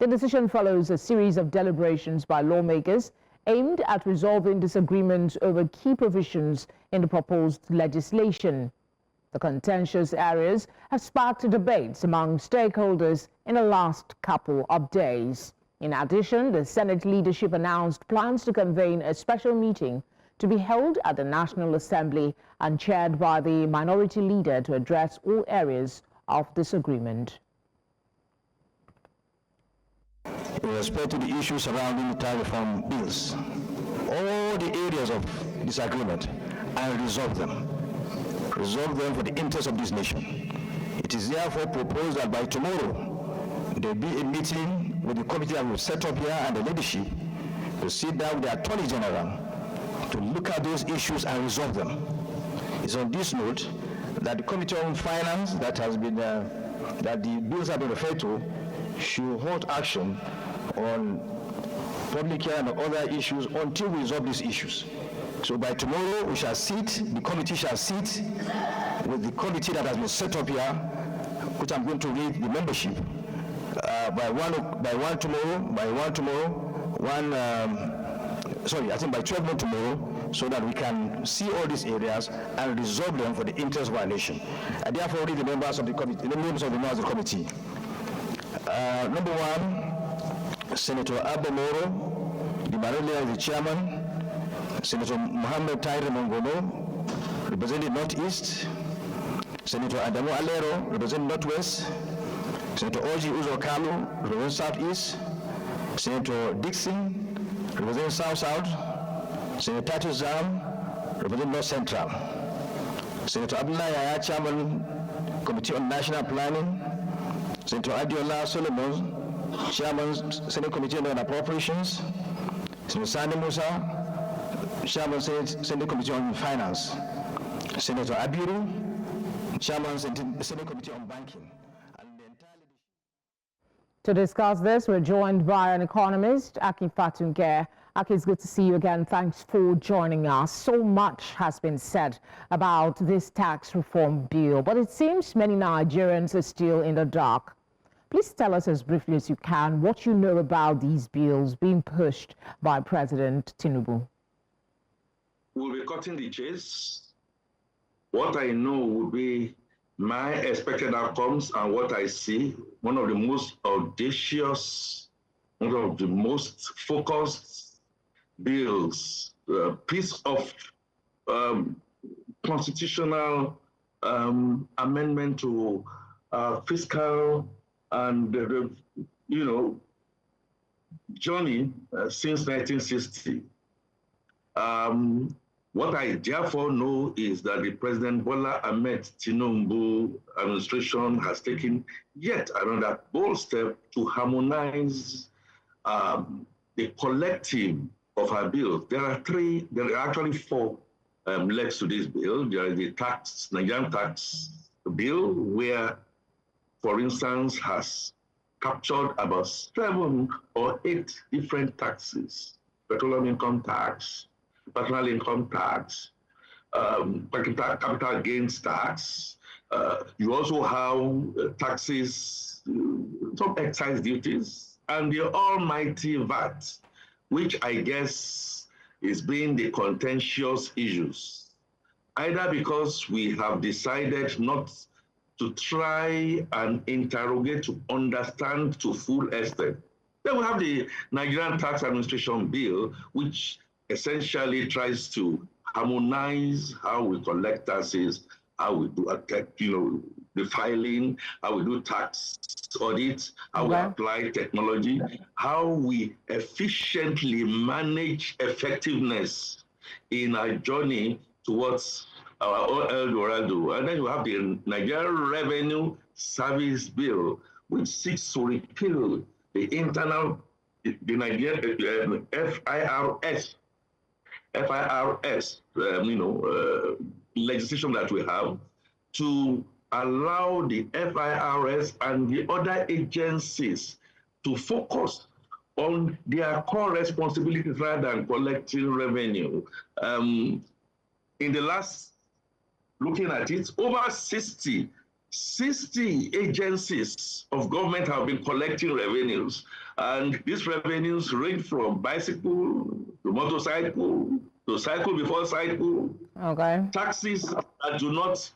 The decision follows a series of deliberations by lawmakers aimed at resolving disagreements over key provisions in the proposed legislation. The contentious areas have sparked debates among stakeholders in the last couple of days. In addition, the Senate leadership announced plans to convene a special meeting to be held at the National Assembly and chaired by the minority leader to address all areas of disagreement. With respect to the issues surrounding the tax reform bills, all the areas of disagreement, and resolve them for the interest of this nation. It is therefore proposed that by tomorrow there be a meeting with the committee that will set up here and the leadership to sit down with the Attorney General to look at those issues and resolve them. It's on this note that the Committee on Finance that the bills have been referred to should hold action on public hearing and other issues until we resolve these issues. So by tomorrow we shall sit, the committee shall sit with the committee that has been set up here, which I'm going to read the membership, by one tomorrow, I think by 12 noon tomorrow, so that we can see all these areas and resolve them for the interest of our nation. I therefore read the members of the committee, the members of the committee. Number one, Senator Abba Moro, the minority leader, the chairman. Senator Mohammed Tair Mongono, representing Northeast. Senator Adamu Alero, representing Northwest. Senator Oji Uzo Kalu, representing Southeast. Senator Dixon, representing South-South. Senator Tatu Zam, representing North Central. Senator Abdullah Yaya, chairman, Committee on National Planning. Senator Adiola Solomon, chairman, Senate Committee on Appropriations. Senator Sani Musa, chairman, Senate Committee on Finance. Senator Abiru, chairman, Senate Committee on Banking. To discuss this, we're joined by an economist, Akin Fatunke. Akin, it's good to see you again. Thanks for joining us. So much has been said about this tax reform bill, but it seems many Nigerians are still in the dark. Please tell us as briefly as you can what you know about these bills being pushed by President Tinubu. We'll be cutting the chase. What I know will be my expected outcomes and what I see. One of the most audacious, one of the most focused bills, piece of constitutional amendment to fiscal and journey since 1960. What I therefore know is that the President Bola Ahmed Tinubu administration has taken yet another bold step to harmonize the collective of our bills. There are actually four legs to this bill. There is the Nigerian tax bill, where, for instance, has captured about 7 or 8 different taxes: petroleum income tax, personal income tax, capital gains tax. You also have taxes, some excise duties, and the almighty VAT, which I guess is being the contentious issues, either because we have decided not to try and interrogate to understand to full extent. Then we have the Nigerian Tax Administration Bill, which essentially tries to harmonize how we collect taxes, how we do the filing, how we do tax audits, how we apply technology, how we efficiently manage effectiveness in our journey towards our own El Dorado. And then you have the Nigerian Revenue Service Bill, which seeks to repeal the Nigerian FIRS, legislation that we have to allow the FIRS and the other agencies to focus on their core responsibilities rather than collecting revenue. In the last, looking at it, over 60 60 agencies of government have been collecting revenues, and these revenues range from bicycle to motorcycle to cycle before cycle. Okay. Taxes that do not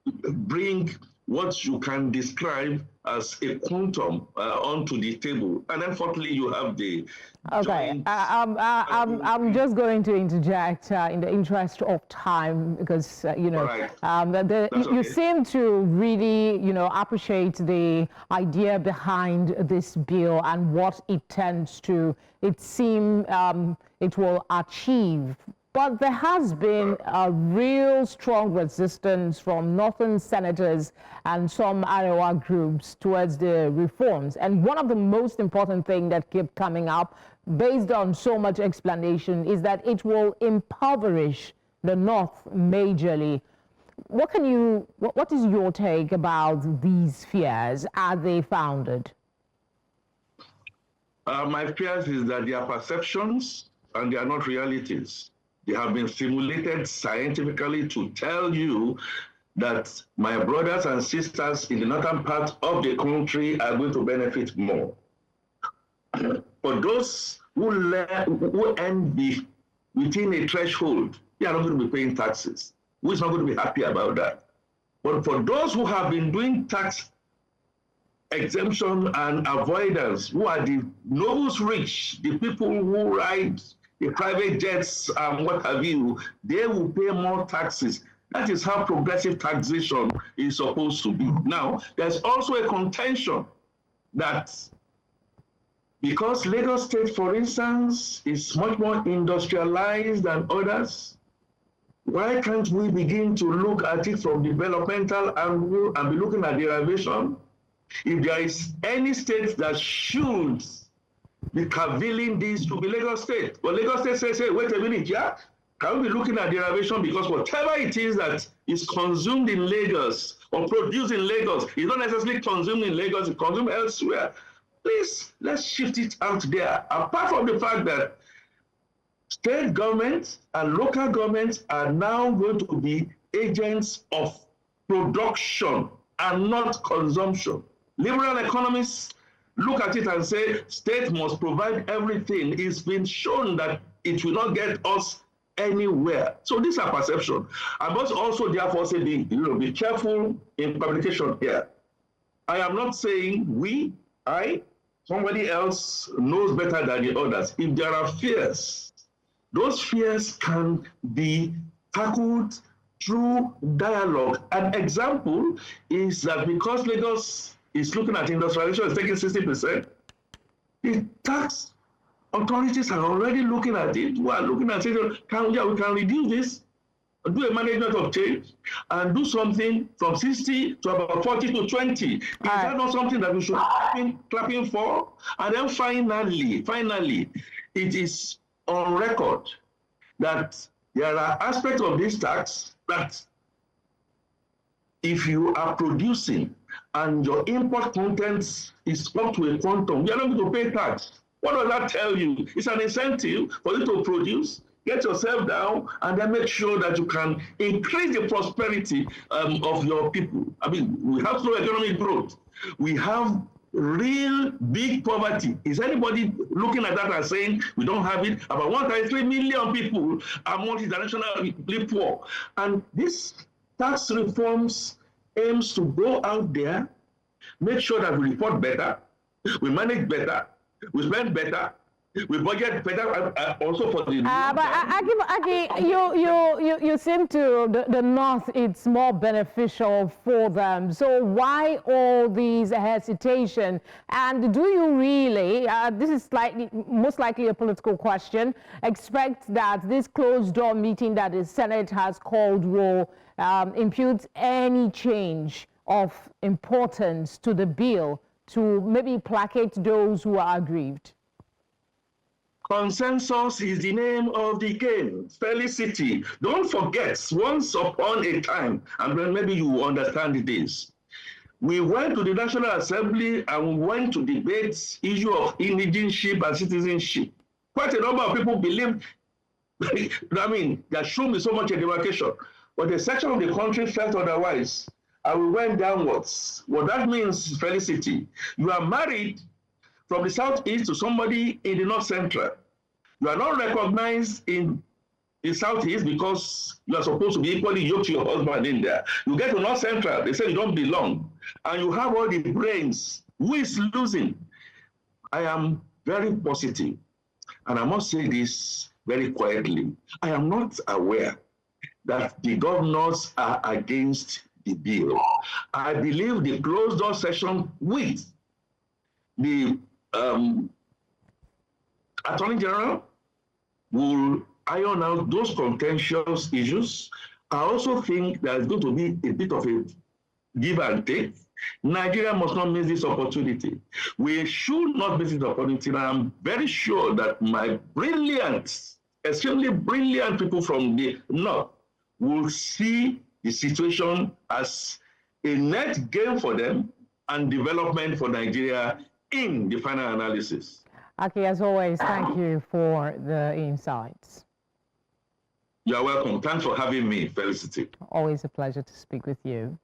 bring what you can describe as a quantum onto the table. And unfortunately, you have the okay. I'm just going to interject in the interest of time because you know right. you seem to really appreciate the idea behind this bill and what it tends to seem it will achieve. But there has been a real strong resistance from northern senators and some Arewa groups towards the reforms. And one of the most important things that keep coming up, based on so much explanation, is that it will impoverish the North majorly. What is your take about these fears? Are they founded? My fears is that they are perceptions and they are not realities. They have been simulated scientifically to tell you that my brothers and sisters in the northern part of the country are going to benefit more. For those who earn within a threshold, they are not going to be paying taxes. Who is not going to be happy about that? But for those who have been doing tax exemption and avoidance, who are the nobles rich, the people who ride the private jets and what have you, they will pay more taxes. That is how progressive taxation is supposed to be. Now, there's also a contention that because Lagos State, for instance, is much more industrialized than others, why can't we begin to look at it from developmental angle and be looking at derivation? If there is any state that should be cavilling this to be Lagos State. But Lagos State says, hey, wait a minute, yeah? Can we be looking at derivation? Because whatever it is that is consumed in Lagos or produced in Lagos is not necessarily consumed in Lagos, it's consumed elsewhere. Please, let's shift it out there. Apart from the fact that state governments and local governments are now going to be agents of production and not consumption. Liberal economists look at it and say, state must provide everything. It's been shown that it will not get us anywhere. So these are perceptions. I must also therefore say, be careful in communication here. I am not saying we, somebody else knows better than the others. If there are fears, those fears can be tackled through dialogue. An example is that because Lagos is looking at industrialization, it's taking 60%. The tax authorities are already looking at it. We are looking at it. We can reduce this, do a management of change, and do something from 60 to about 40 to 20. Is that not something that we should be clapping for? And then finally, it is on record that there are aspects of this tax that if you are producing and your import content is up to a quantum, you're not going to pay tax. What does that tell you? It's an incentive for you to produce, get yourself down, and then make sure that you can increase the prosperity of your people. I mean, we have slow economic growth. We have real big poverty. Is anybody looking at that and saying we don't have it? About 1.3 million people are multidimensionally poor. And this tax reforms aims to go out there, make sure that we report better, we manage better, we spend better, we budget better, also for the. But Aki, you seem to the North. It's more beneficial for them. So why all these hesitation? And do you really? This is most likely a political question. Expect that this closed door meeting that the Senate has called will impute any change of importance to the bill to maybe placate those who are aggrieved? Consensus is the name of the game. Felicity. Don't forget, once upon a time, and then maybe you will understand this. We went to the National Assembly and we went to debate issue of indigenship and citizenship. Quite a number of people believed, I mean, there should be so much a demarcation. But a section of the country felt otherwise. and we went downwards. What that means, Felicity, you are married from the southeast to somebody in the north central. You are not recognized in the southeast because you are supposed to be equally yoked to your husband in there. You get to north central, they say you don't belong, and you have all the brains. Who is losing? I am very positive, and I must say this very quietly. I am not aware that the governors are against the bill. I believe the closed door session with the Attorney General will iron out those contentious issues. I also think there's going to be a bit of a give and take. Nigeria must not miss this opportunity. We should not miss this opportunity. And I'm very sure that my brilliant, extremely brilliant people from the north will see the situation as a net gain for them and development for Nigeria in the final analysis. Aki, as always, thank you for the insights. You're welcome. Thanks for having me, Felicity. Always a pleasure to speak with you.